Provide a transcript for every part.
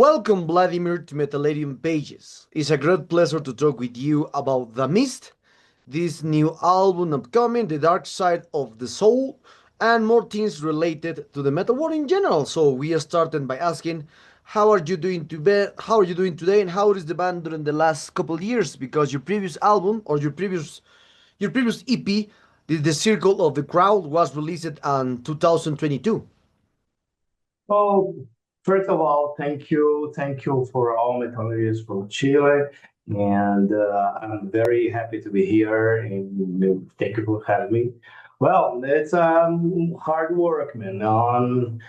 Welcome, Vladimir, to Metallarium Pages. It's a great pleasure to talk with you about The Mist, this new album upcoming, The Dark Side of the Soul, and more things related to the metal world in general. So we are starting by asking, how are you doing today, and how is the band during the last couple of years? Because your previous album or your previous EP, The Circle of the Crowd, was released in 2022. Oh, first of all, thank you for all my colleagues from Chile, and I'm very happy to be here. And thank you for having me. Well, it's hard work, man. I'm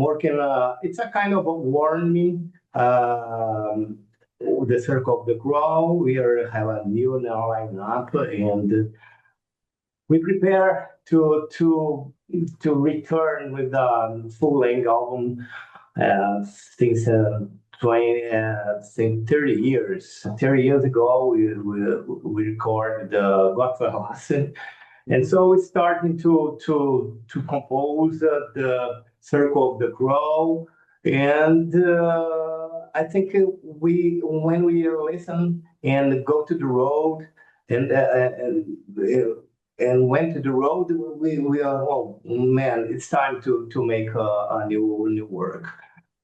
working. It's a kind of a warning. The circle of the grow. Have a new lineup, and we prepare to return with the full length album since 20 since 30 years. 30 years ago, we recorded the Godverlassen, and so we're starting to compose the Circle of the Crow, and I think we when we listen and go to the road and and went to the road, we are, oh man, it's time to make a new work.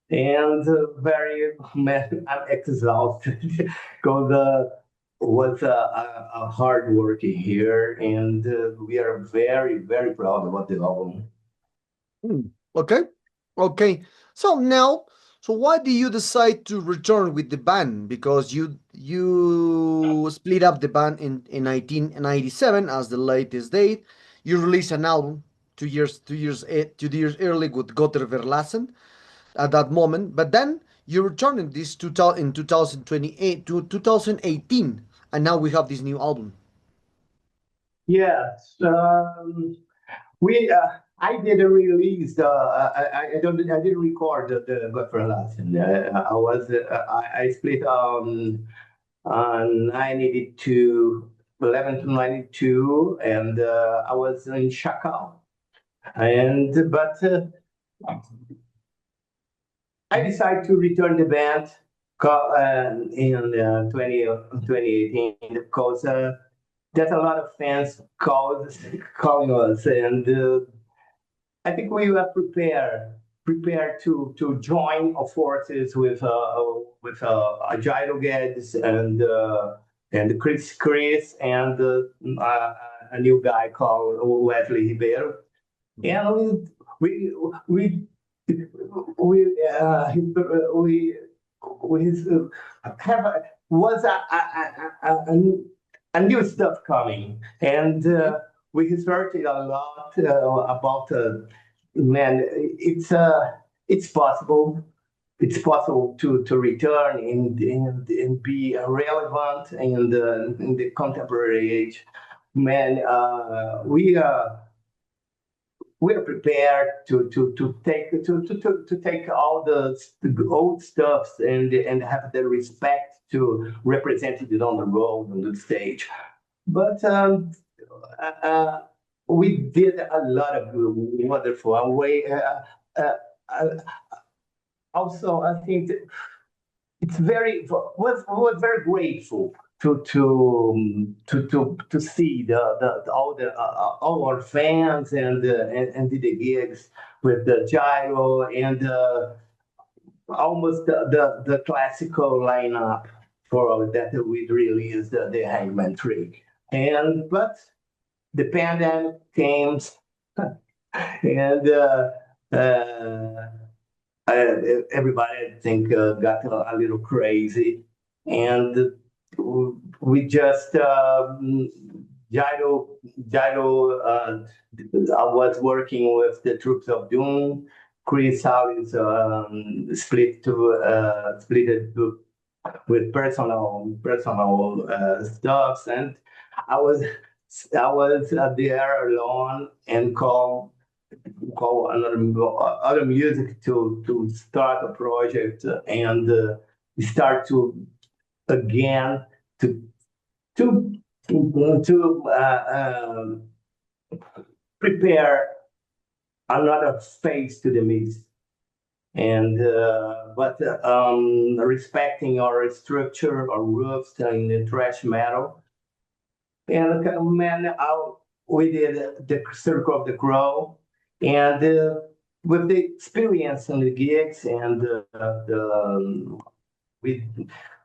And very man, I'm exhausted because was a hard working here, and we are very proud about the album. Hmm. Okay. Okay. So now, so why do you decide to return with the band? Because you split up the band in 1997 as the latest date. You released an album 2 years early with Gotter Verlassen at that moment, but then you returned in this 2000 in 2028 to 2018, and now we have this new album. Yes, we I didn't release the I didn't record the Godfrey Lassen. I was I split on 92, 11 to 92, and I was in Chacal. And but I decided to return the band in 2018 because there's a lot of fans calling us, and I think we were prepared to join our forces with Jairo Guedes and Chris and a new guy called Wesley Ribeiro, and we we have was a new stuff coming, and we researched a lot about man. It's possible. It's possible to return and be relevant in the contemporary age. Man, we are prepared to take all the old stuff and have the respect to represent it on the road on the stage. But we did a lot of wonderful. Uh, uh, Also, I think that it's very was very grateful to see all our fans and did the gigs with the gyro and almost the classical lineup for that we released the Hangman Trick, and but the pandemic came and uh, everybody I think got a little crazy, and we just Jairo was working with the Troops of Doom. Chris Howes split it with personal stuffs, and I was there alone and call other music to start a project and start to again to to prepare another phase to the mix. and but respecting our structure, our roots in the thrash metal. And man, we did the Circle of the Crow, and with the experience in the gigs and we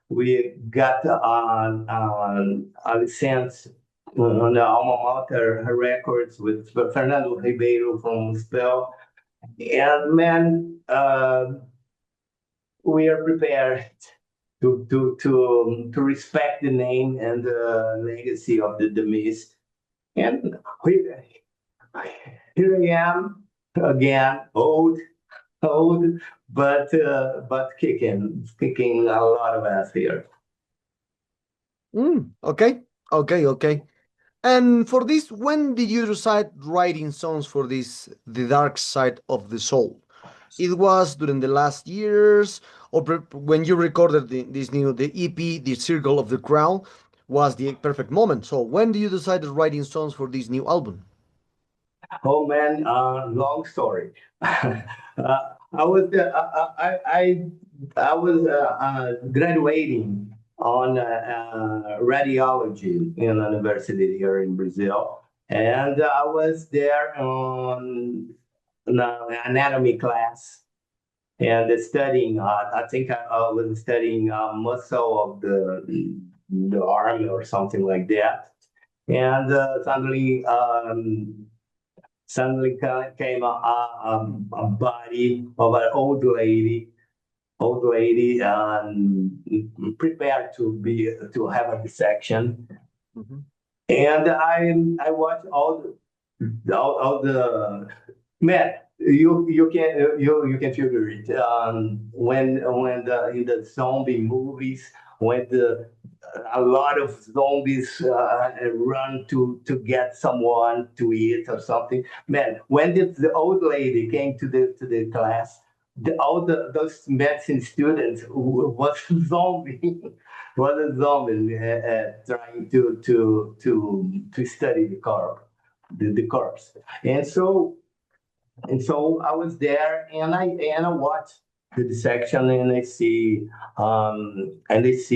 we got a license on the alma mater records with Fernando Ribeiro from Spell. And man, we are prepared to respect the name and the legacy of the Mist. And here I am again, old, but kicking a lot of ass here. Okay, okay. And for this, when did you decide writing songs for this, the dark side of the soul? It was during the last years, or when you recorded the EP, The Circle of the Crown, was the perfect moment. So when do you decide writing songs for this new album? Oh man, long story. I was I was graduating on radiology in a university here in Brazil, and I was there on an anatomy class and studying. I think I was studying muscle of the arm or something like that, and suddenly came a body of an old lady, prepared to have a dissection. Mhm. And I watched all the man. You can figure it when in the zombie movies when the a lot of zombies run to get someone to eat or something. Man, when the old lady came to the class, all those medicine students was zombie, was a zombie trying to study the corpse, and so I was there, and I watched the dissection, and I see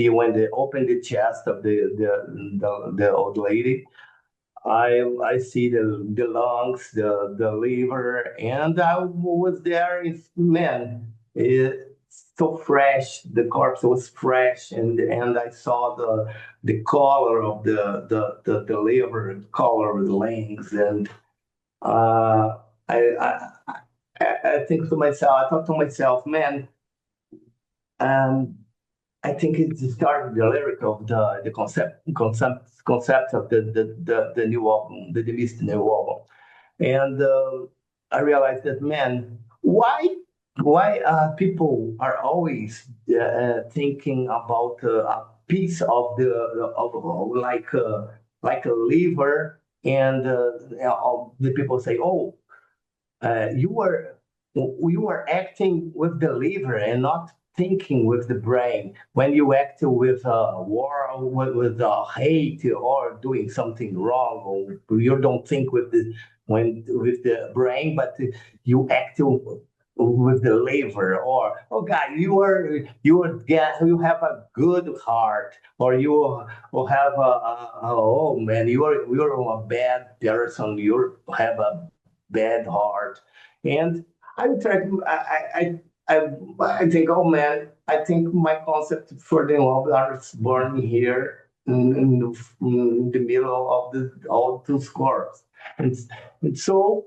when they opened the chest of the old lady, I see the lungs, the liver, and I was there. It's, man, it's so fresh. The corpse was fresh, and I saw the color of the liver, color of the lungs, and uh, I, I think to myself, I thought to myself, man, um, I think it started the lyric of the concept of the new album, the Mist new album, and I realized that, man, why people are always thinking about a piece of like a liver, and the people say, oh, you were acting with the liver and not thinking with the brain. When you act with war, with hate, or doing something wrong, or you don't think with the brain, but you act with the liver. Or, oh God, you have a good heart, or you will have oh man, you're a bad person, you have a bad heart. And I try to, I think, oh man, I think my concept for the love is born here in the middle of all two scores. And so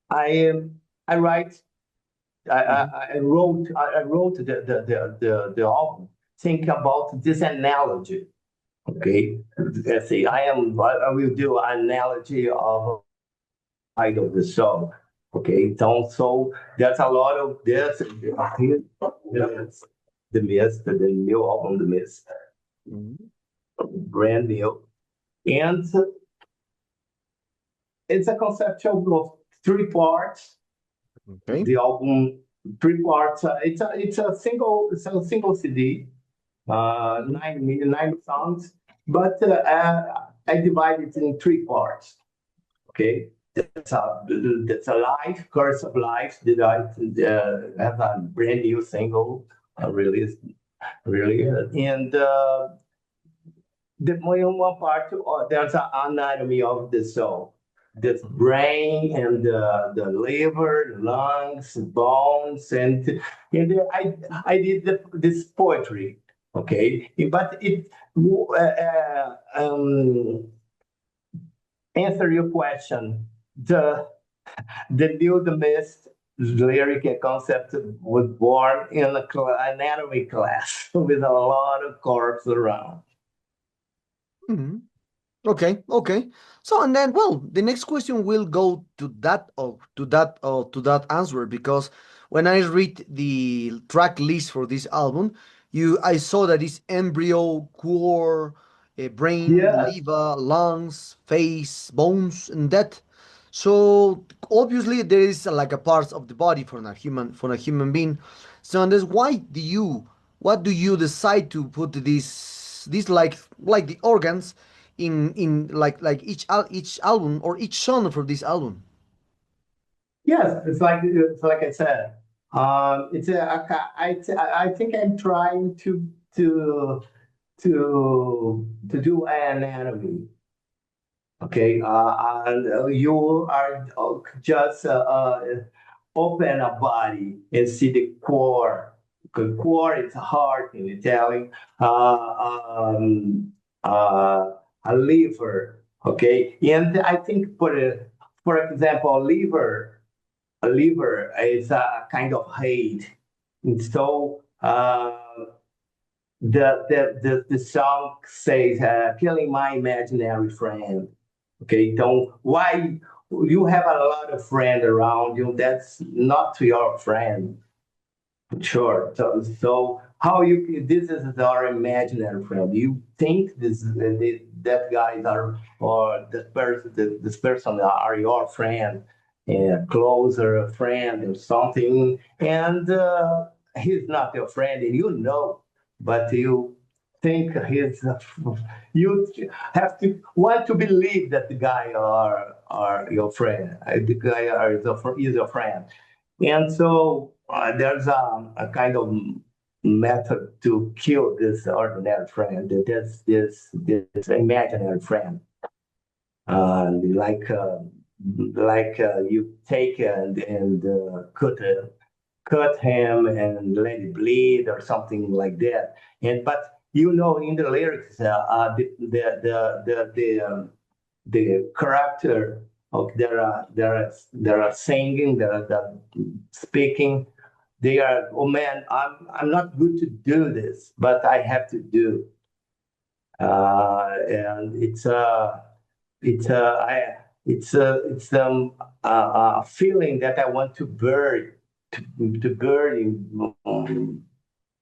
I, I write, Mhm. I wrote the album, think about this analogy. Okay, let's see. I will do an analogy of height of the song. Okay, so there's a lot of this. The Mist, the new album, The Mist, Mhm. brand new, and it's a conceptual of three parts. Okay. The album, three parts. It's a single CD, Mhm. nine songs, but I divide it in three parts. Okay. that's a life, Curse of Life, that I have a brand new single released, really. And the one part, there's an anatomy of the soul. The brain and the liver, lungs, bones, and I did this poetry, okay? But it answer your question. The new the mist lyric concept was born in an anatomy class with a lot of corpses around. Mhm. Okay, okay. So and then, well, the next question will go to that to that answer because when I read the track list for this album, I saw that it's embryo, core, brain, Yes, liver, lungs, face, bones, and that. So obviously there is like a parts of the body for a human being. So and that's why what do you decide to put these like the organs in like each album or each song for this album? yes, it's like I said. It's I think I'm trying to do an anatomy. Okay, and you are just open a body and see the core. The core is heart in Italian. A liver. Okay, and I think for example, a liver is a kind of hate, and so. The song says killing my imaginary friend. Okay, don't why you have a lot of friends around you, that's not your friend. Sure. So how you this is our imaginary friend. You think that guys are or this person are your friend, a closer friend or something, and he's not your friend, and you know, but you think he's you have to want to believe that the guy are your friend. The guy is your friend, and so there's a kind of method to kill this ordinary friend, this imaginary friend, uh, like uh, you take and cut him and let it bleed or something like that. And but you know in the lyrics, the character of there are singing, there are speaking. They are, oh man, I'm not good to do this, but I have to do. And it's a feeling that I want to bury to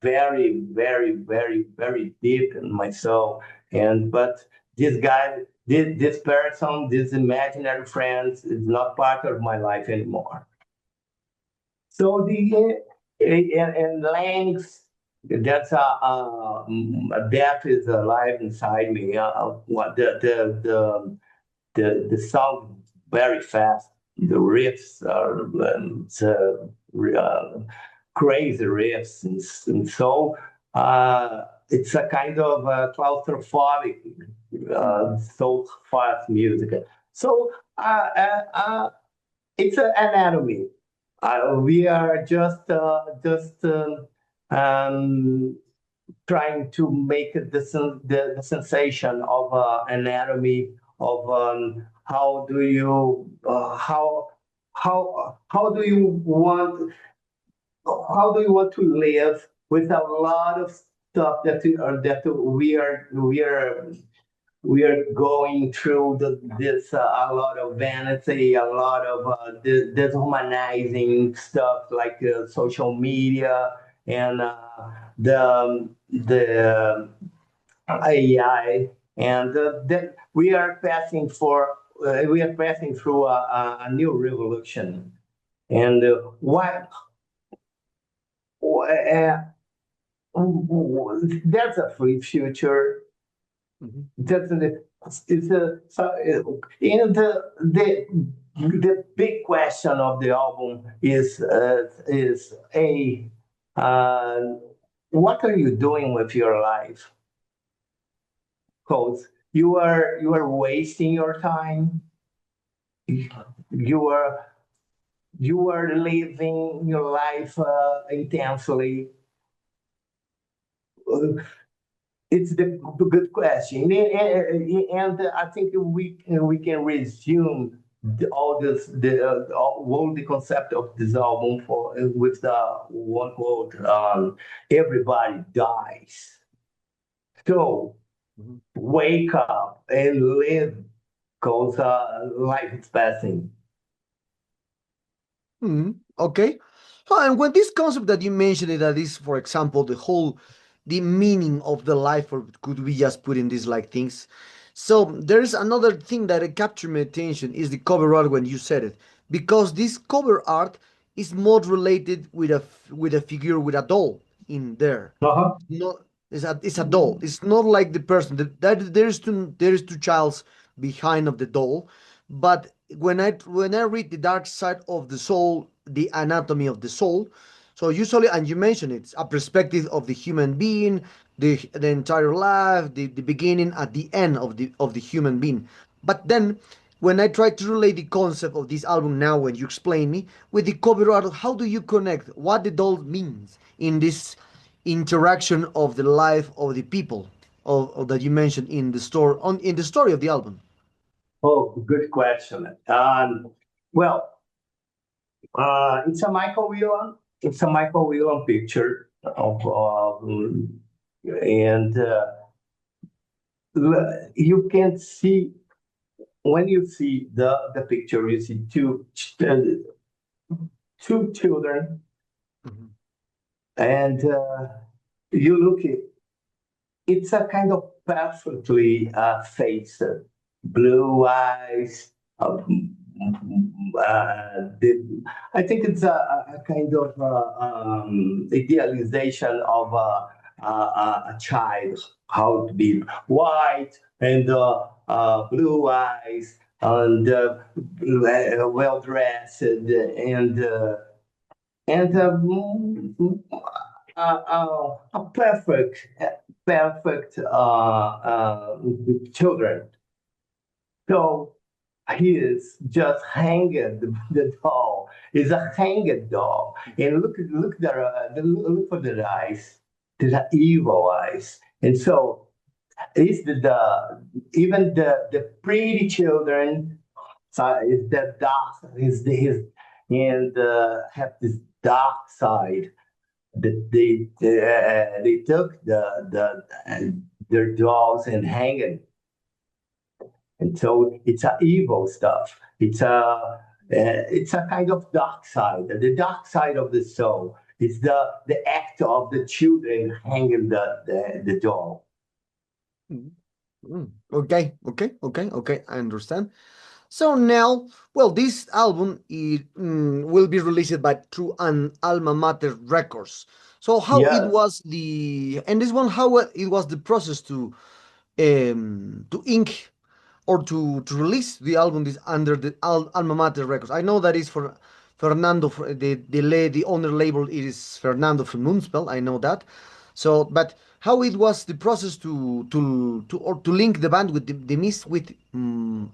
bury very deep in my soul. And but this guy, this person, this imaginary friends is not part of my life anymore. So and length, that's a depth is alive inside me. What the sound very fast. The riffs are crazy riffs, and so it's a kind of claustrophobic, so fast music. So it's an anatomy. We are just um, trying to make the sensation of anatomy of how do you how do you want to live with a lot of stuff that we are going through this a lot of vanity, a lot of dehumanizing stuff like social media and the AI, and that we are passing through a new revolution. And uh, there's a free future. Mhm. That's the it's a so and the the big question of the album is uh, what are you doing with your life? Because you are wasting your time. You are you are living your life intensely. Uh, It's the good question, and I think we can resume all this all the concept of this album for with the one quote: "Everybody dies, so Mhm. wake up and live, cause life is passing." Okay. And when this concept that you mentioned that is, for example, the meaning of the life, or could we just put in these like things? So there's another thing that captured my attention is the cover art when you said it, because this cover art is more related with with a figure with a doll in there. Uh-huh. Not it's a doll. It's not like the person that there's two childs behind of the doll, but when I read the dark side of the soul, the anatomy of the soul, so usually, and you mentioned it's a perspective of the human being, the entire life, the beginning at the end of the human being. But then when I try to relate the concept of this album now, when you explain me with the cover art, how do you connect what the doll means in this interaction of the life of the people of that you mentioned in the store on in the story of the album? Oh, good question. Well, it's a Michael Whelan. It's a Michael Whelan picture of, and you can see when you see the picture, you see two children, Mhm. and you look at it's a kind of perfectly face, blue eyes. I think it's a kind of idealization of a child, how to be white and blue eyes and well dressed and a perfect children. So he is just hanging the doll. It's a hanging doll, and look for the eyes, the evil eyes, and so it's even the pretty children. So is the dark is his and have this dark side that they took their dolls and hanging, and so it's a evil stuff. It's a kind of dark side, the dark side of the soul. It's the act of the children hanging the doll. Mm. Okay, okay, okay, okay. I understand. So now, well, this album will be released by through an alma mater records. So how it Yes. was the and this one how it was the process to ink or to release the album this under the alma mater records. I know that is for Fernando the owner label it is Fernando from Moonspell. I know that. So, but how it was the process to link the band with the Mist with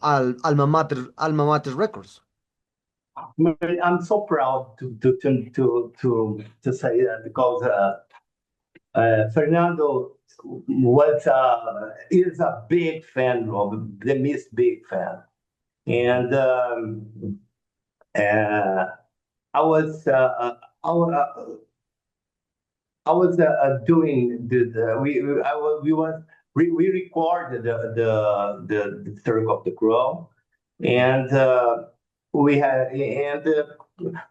alma mater records. I'm so proud to say that because Fernando was is a big fan of the Miss Big fan, and uh, I was I was doing we recorded the Circle of the Crow, and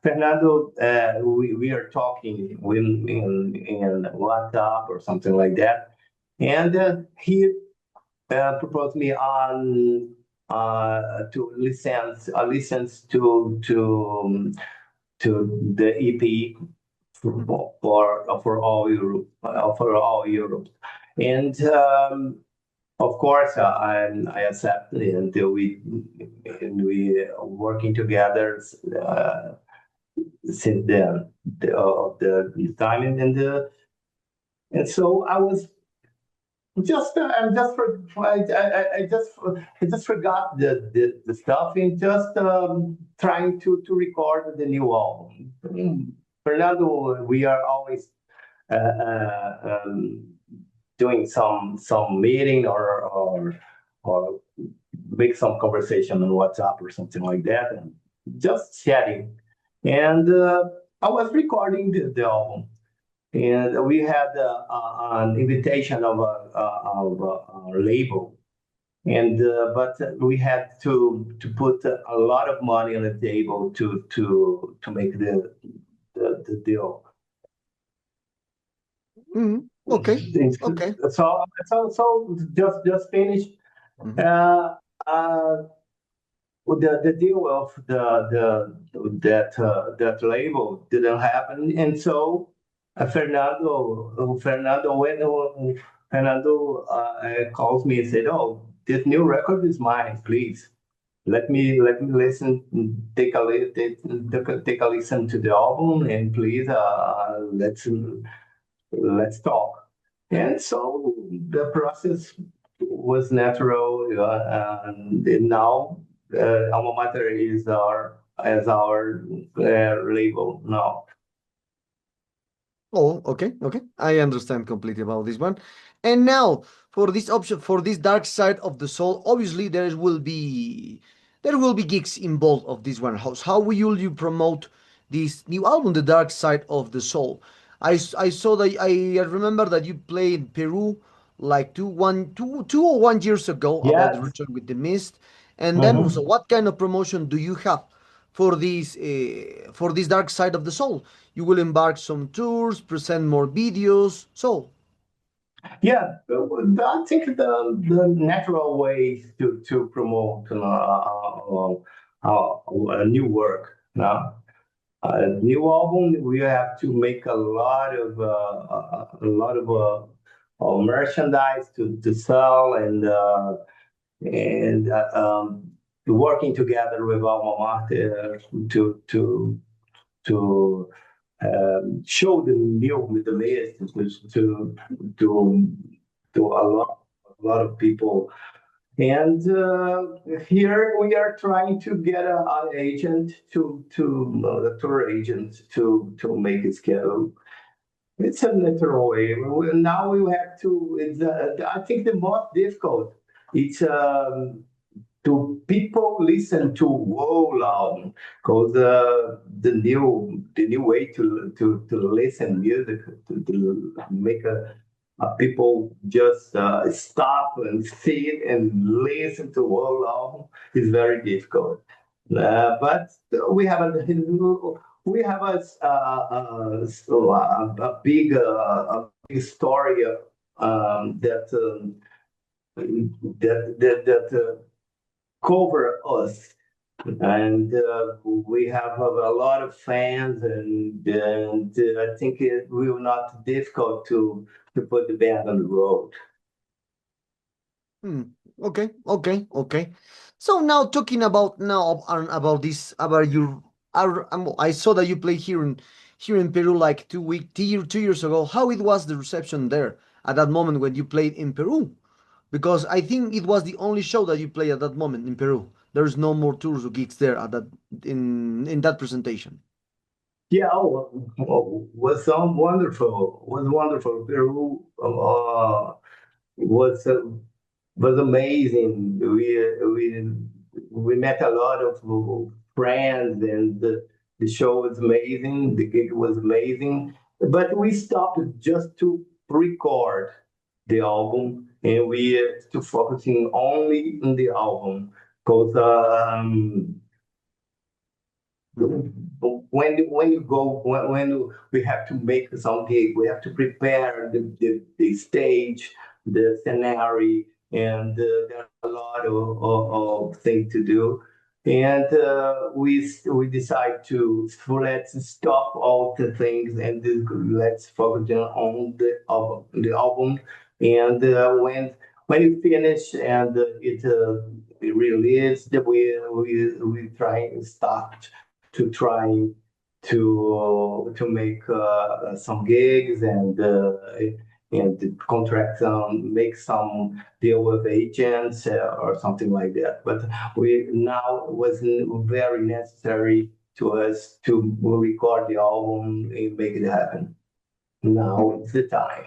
Fernando we are talking in WhatsApp or something like that, and he proposed me on to license to the EP Mhm. for all Europe and of course, I accept, and we working together since the time, and so I was I'm just for I just forgot the stuff and just trying to record the new album. Fernando, we are always uh, uh, um, doing some meeting or make some conversation on WhatsApp or something like that, and just chatting. And I was recording the album, and we had an invitation of a label, and but we had to put a lot of money on the table to make the deal. Okay, okay. So just finished. Mhm. Uh, uh, the deal of that label didn't happen, and so Fernando calls me and said, "Oh, this new record is mine. Please let me listen, take a listen to the album, and please let's talk." And so the process was natural, and now Alma Mater is our label now. Oh, okay, okay. I understand completely about this one. And now for this option, for this dark side of the soul, obviously there will be gigs involved of this one. How will you promote this new album, The Dark Side of the Soul? I saw that I remember that you played in Peru like 2 or 1 years ago about the Yes. return with the mist. And then, so Mhm. what kind of promotion do you have for this dark side of the soul? You will embark some tours, present more videos. So, Yeah, I think the natural way to promote a new work. Now, a new album, we have to make a lot of merchandise to sell, and working together with Alma Mater to show the new with the latest to to a lot of people. And here we are trying to get an agent to a tour agent to make it schedule. It's a literal way. Now we have to. I think the most difficult. It's to people listen to whole album because the new way to listen music to make people just stop and sit and listen to whole album is very difficult. But we have a story that cover us, and we have a lot of fans, and I think it will not difficult to put the band on the road. hmm, okay, okay, okay. So now talking about this about your, I saw that you played here in Peru like 2 years ago. How it was the reception there at that moment when you played in Peru? Because I think it was the only show that you played at that moment in Peru. There's no more tours or gigs there at that in that presentation. Yeah, was so wonderful. Was wonderful. Peru was was amazing. We met a lot of friends, and the show was amazing. The gig was amazing. But we stopped just to record the album, and we to focusing only on the album because when you go when we have to make some gig, we have to prepare the stage, the scenario, and there are a lot of things to do. And we decide to so let's stop all the things and let's focus on the album. And when when it finished and it released, we try start to try to make some gigs and contract make some deal with agents or something like that. But we now wasn't very necessary to us to record the album and make it happen. Now it's the time.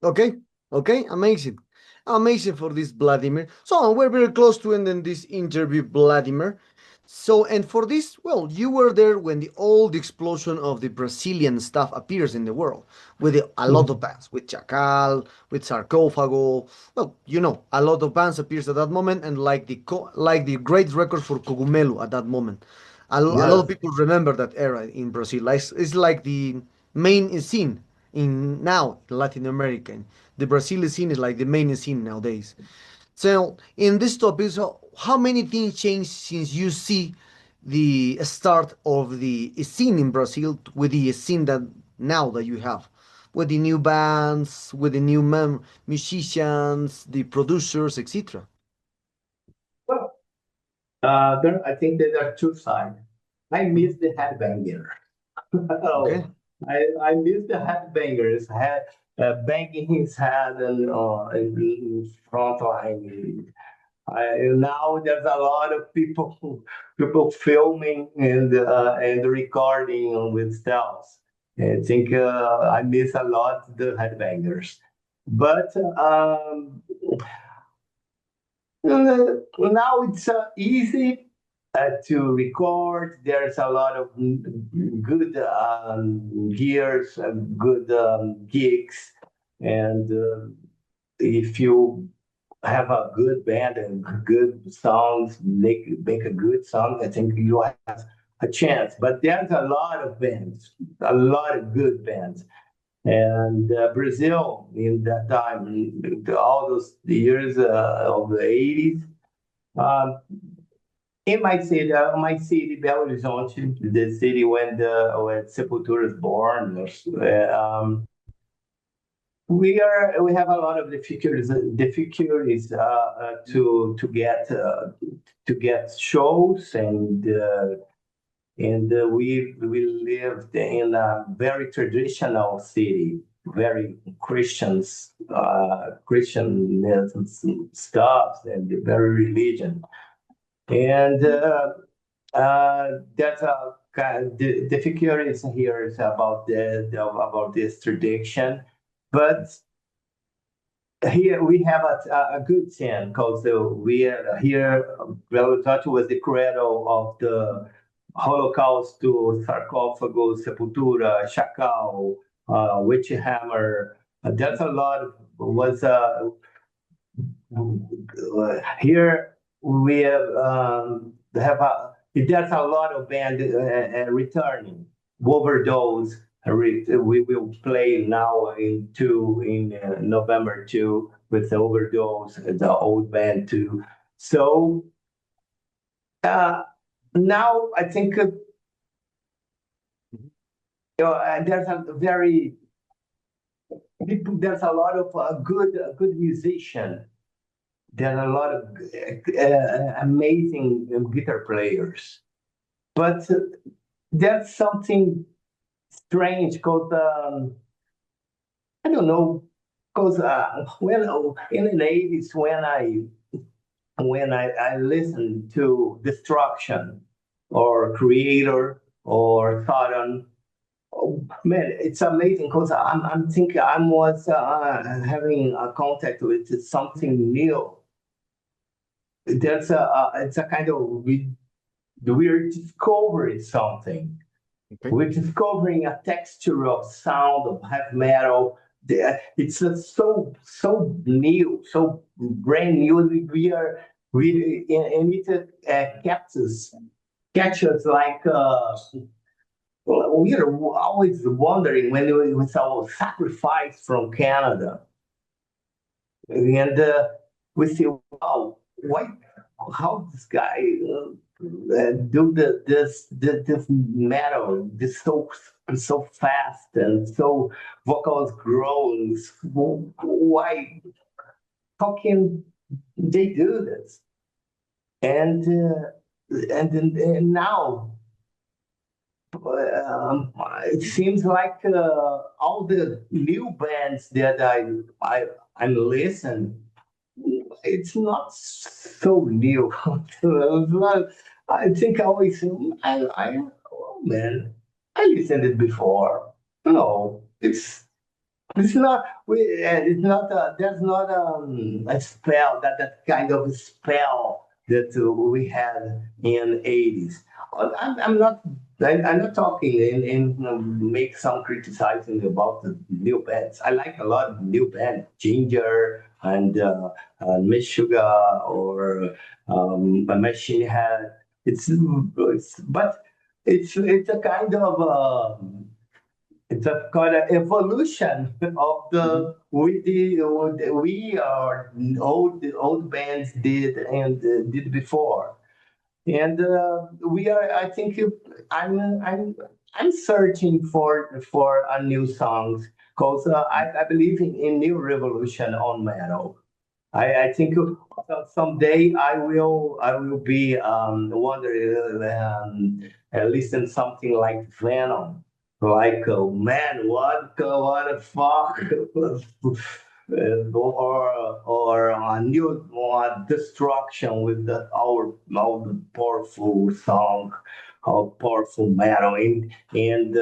Okay, okay, amazing. Amazing for this, Vladimir. So we're very close to ending this interview, Vladimir. So, and for this, well, you were there when the old explosion of the Brazilian stuff appears in the world, with a lot of bands, with Chacal, with Sarcófago. Well, you know, a lot of bands appears at that moment, and like like the great record for Cogumelo at that moment. A lot of Yes. people remember that era in Brazil. Like, it's like the main scene in now Latin America. The Brazilian scene is like the main scene nowadays. So in this topic, so how many things changed since you see the start of the scene in Brazil with the scene that now that you have, with the new bands, with the new musicians, the producers, etc. Well, I think that there are two sides. I miss the headbanger. Okay. Oh, I miss the headbangers, banging his head in front line. Now there's a lot of people filming and recording with styles. I think I miss a lot the headbangers, but now it's easy to record. There's a lot of good gears, good gigs, and if you have a good band and good songs, make a good song, I think you have a chance. But there's a lot of bands, a lot of good bands. And Brazil in that time, all those years of the 80s, um, in my city, Belo Horizonte, the city when Sepultura is born, we have a lot of difficulties to get shows and we lived in a very traditional city, very Christianism stuff and very religion. And that's a kind of difficulties here is about this tradition, but here we have a good scene because we here Belo Horizonte was the cradle of the Holocaust to sarcophagus, sepultura, chacal, witch hammer. That's a lot of was here we have there's a lot of band returning. Overdose. We will play now in November too with the Overdose, the old band too. So uh, now I think there's a very there's a lot of good musician. There are a lot of amazing guitar players, but there's something strange because I don't know because when in the 80s when I listened to Destruction or Creator or Sodom. Oh, man, it's amazing because I'm thinking I was having a contact with something new. There's it's a kind of we're discovering something. Okay. We're discovering a texture of sound of heavy metal. It's so new, so brand new. We and it catches like we are always wondering when we was our sacrifice from Canada, and we see, wow, why, how this guy do this metal, this so fast and so vocals growing. Why? how can they do this? And now it seems like all the new bands that I'm listening, it's not so new. I think I always oh man, I listened it before. No, it's not. It's not. There's not a spell that kind of spell that we had in '80s. I'm not. I'm not talking and make some criticizing about the new bands. I like a lot of new bands, Ginger and Miss Sugar or Machine Head. But it's a kind of. It's a kind of evolution of Mhm. the we are old bands did and did before, and we are. I think I'm searching for a new songs because I believe in new revolution on metal. I think someday I will be wondering listen something like Venom, like man, what the fuck, or a new destruction with our powerful song, our powerful metal, and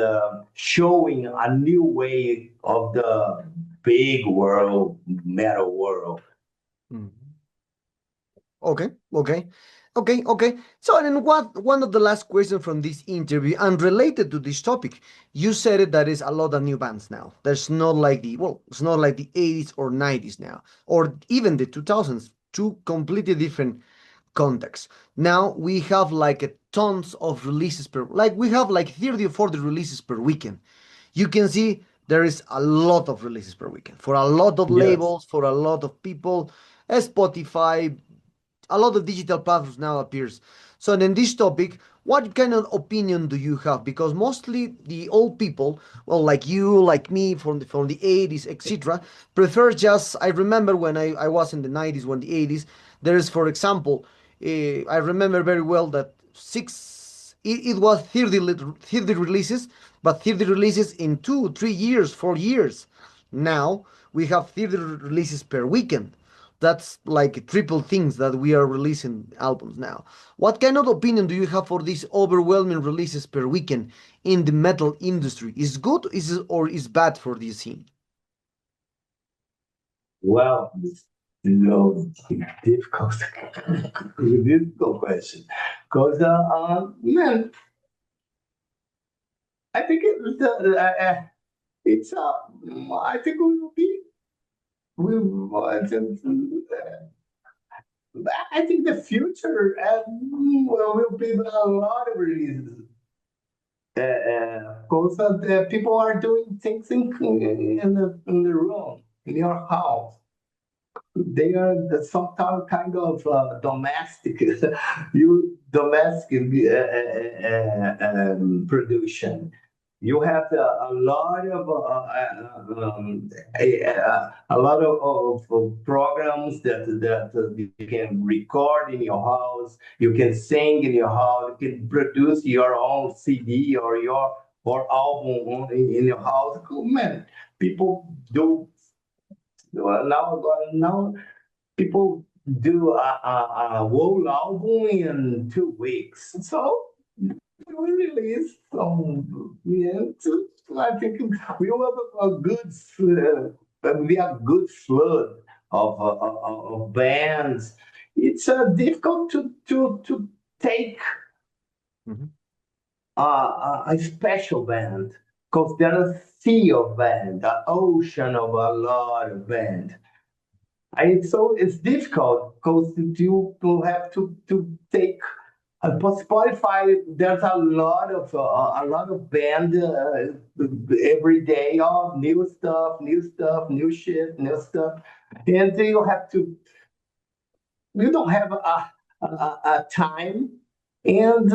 showing a new way of the big world metal world. Mhm. Okay, okay, okay. So, and then what? One of the last questions from this interview, and related to this topic, you said it that is a lot of new bands now. There's not like the well, it's not like the '80s or '90s now, or even the 2000s. Two completely different contexts. Now we have like a tons of releases per, like we have like 30 or 40 releases per weekend. You can see there is a lot of releases per weekend for a lot of Yes. labels, for a lot of people. Spotify, a lot of digital platforms now appears. So in this topic, what kind of opinion do you have? Because mostly the old people, well, like you, like me, from the 80s, etc., prefer just. I remember when I was in the 90s, when the 80s, there is, for example, I remember very well that it was 30 releases, but 30 releases in 2, 3 years, 4 years. Now we have 30 releases per weekend. That's like triple things that we are releasing albums now. What kind of opinion do you have for these overwhelming releases per weekend in the metal industry? Is good, or is bad for this scene? Well, you know, difficult, difficult question. Because, man, I think it's, I think we will be, we, I think the future will be a lot of releases. Because people are doing things in the room, in your house. They are some kind of domestic, you domestic production. You have a lot of a lot of programs that you can record in your house. You can sing in your house. You can produce your own CD or album in your house. Cool, man, people do well, now people do a whole album in 2 weeks. So we release some, yeah, I think we will have a good, we have good flood of bands. It's difficult to take Mhm. a special band because there's a sea of band, an ocean of a lot of band. So it's difficult because you will have to take Spotify. There's a lot of band every day. Oh, new stuff, new shit, new stuff, and you have to. You don't have a time and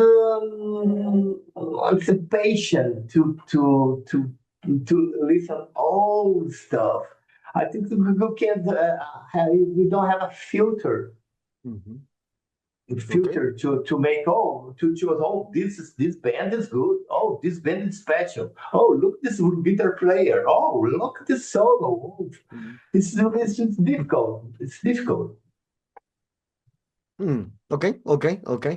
anticipation to listen all stuff. I think you can't you don't have a filter Mhm. Okay. to make to choose, oh, this band is good, oh, this band is special, oh, look, this guitar player, oh, look at this solo. Oh, Mhm. it's difficult, it's difficult. Okay, okay, okay.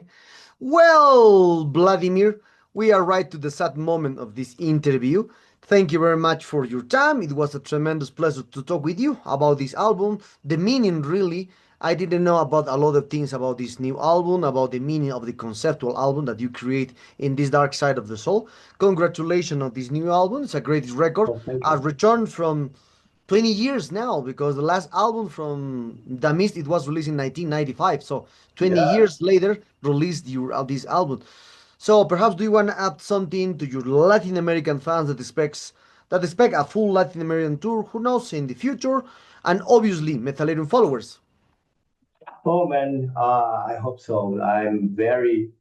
Well, Vladimir, we are right to the sad moment of this interview. Thank you very much for your time. It was a tremendous pleasure to talk with you about this album. The meaning, really, I didn't know about a lot of things about this new album, about the meaning of the conceptual album that you create in this dark side of the soul. Congratulations on this new album. It's a great record. Oh, thank A you. return from 20 years now, because the last album from The Mist, it was released in 1995. So 20 Yeah. years later released your this album. So perhaps do you want to add something to your Latin American fans that expect a full Latin American tour, who knows, in the future, and obviously Metallarium followers? Oh man, I hope so. I'm very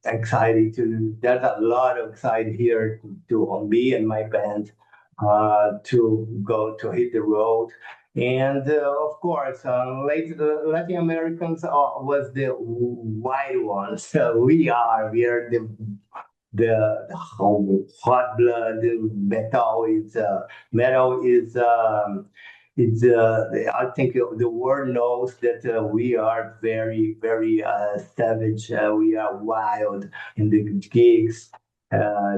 excited to. There's a lot of excited here to on me and my band to go to hit the road, and of course, Latin Americans was the white ones. So we are the hot blood. Metal is. It's, I think the world knows that we are very savage. We are wild in the gigs. Uh,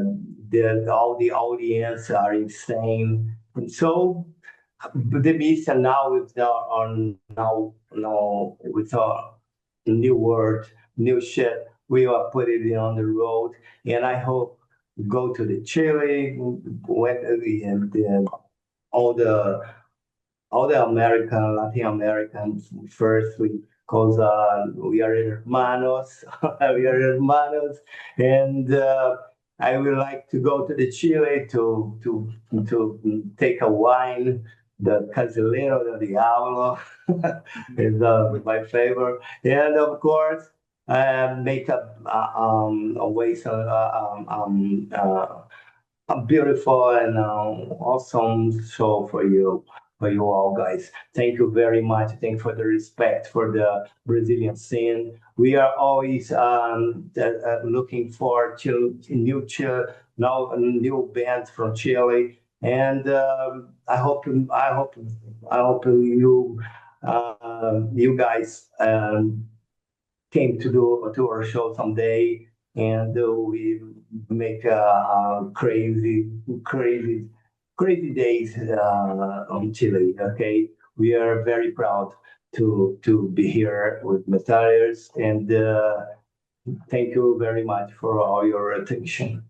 all the audience are insane. And so the beast and now with the on now with a new word, new shit. We are putting it on the road, and I hope go to the Chile when and all the Latin Americans first, because we are hermanos, we are hermanos, and I would like to go to the Chile to take a wine. The Casilero del Diablo is my favorite, and of course, make a waste a beautiful and awesome show for you all guys. Thank you very much. Thank you for the respect for the Brazilian scene. We are always looking for new bands from Chile, and I hope you guys came to do to our show someday, and we make crazy days on Chile. Okay, we are very proud to be here with Metallers, and thank you very much for all your attention.